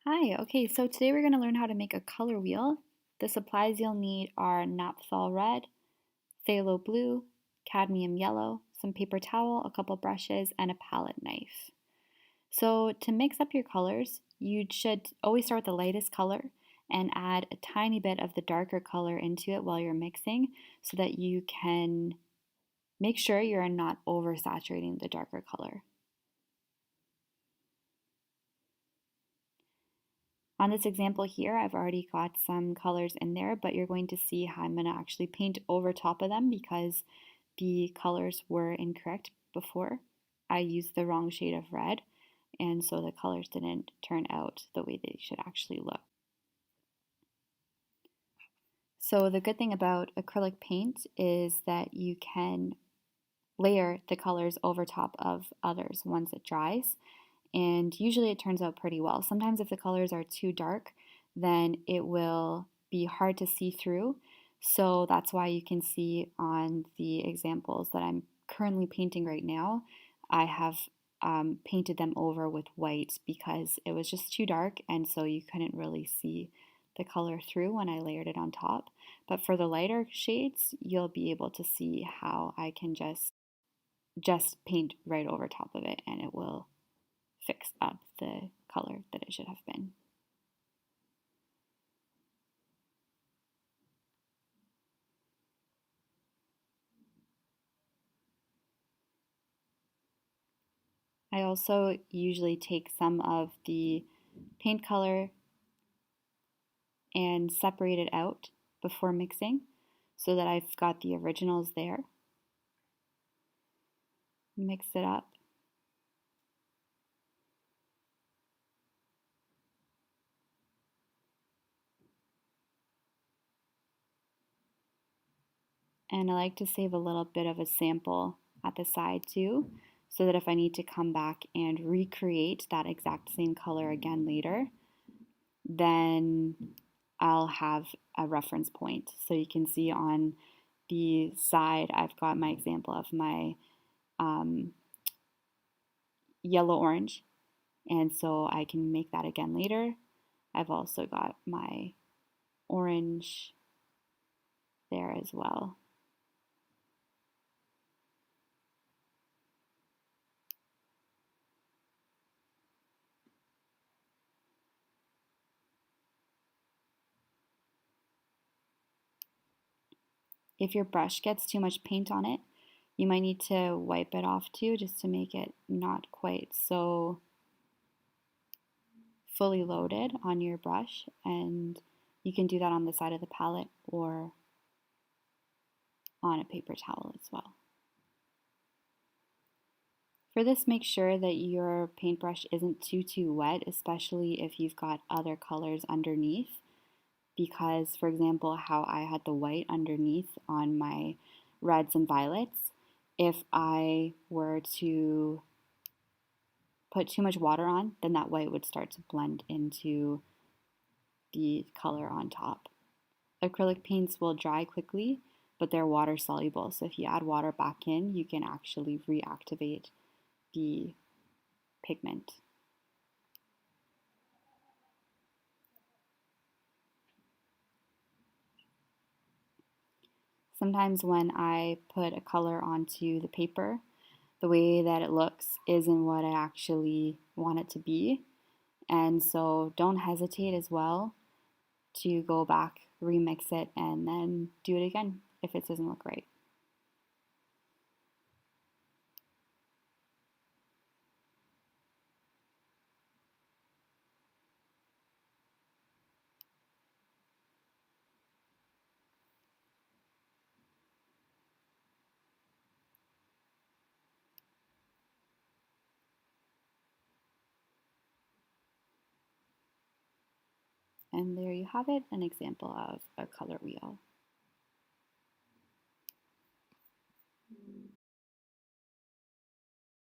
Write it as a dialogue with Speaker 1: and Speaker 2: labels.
Speaker 1: Hi, okay, so today we're going to learn how to make a color wheel. The supplies you'll need are naphthol red, phthalo blue, cadmium yellow, some paper towel, a couple brushes, and a palette knife. So to mix up your colors, you should always start with the lightest color and add a tiny bit of the darker color into it while you're mixing so that you can make sure you're not oversaturating the darker color. On this example here, I've already got some colors in there, but you're going to see how I'm going to actually paint over top of them because the colors were incorrect before. I used the wrong shade of red, and so the colors didn't turn out the way they should actually look. So the good thing about acrylic paint is that you can layer the colors over top of others once it dries, and usually it turns out pretty well. Sometimes if the colors are too dark, then it will be hard to see through. So that's why you can see on the examples that I'm currently painting right now, I have painted them over with white because it was just too dark and so you couldn't really see the color through when I layered it on top. But for the lighter shades, you'll be able to see how I can just paint right over top of it and it will fix up the color that it should have been. I also usually take some of the paint color and separate it out before mixing so that I've got the originals there. Mix it up. And I like to save a little bit of a sample at the side too, so that if I need to come back and recreate that exact same color again later, then I'll have a reference point. So you can see on the side, I've got my example of my yellow orange, and so I can make that again later. I've also got my orange there as well. If your brush gets too much paint on it, you might need to wipe it off too, just to make it not quite so fully loaded on your brush. And you can do that on the side of the palette or on a paper towel as well. For this, make sure that your paintbrush isn't too wet, especially if you've got other colors underneath. Because, for example, how I had the white underneath on my reds and violets, if I were to put too much water on, then that white would start to blend into the color on top. Acrylic paints will dry quickly, but they're water soluble. So if you add water back in, you can actually reactivate the pigment. Sometimes when I put a color onto the paper, the way that it looks isn't what I actually want it to be. And so don't hesitate as well to go back, remix it, and then do it again if it doesn't look right. And there you have it, an example of a color wheel.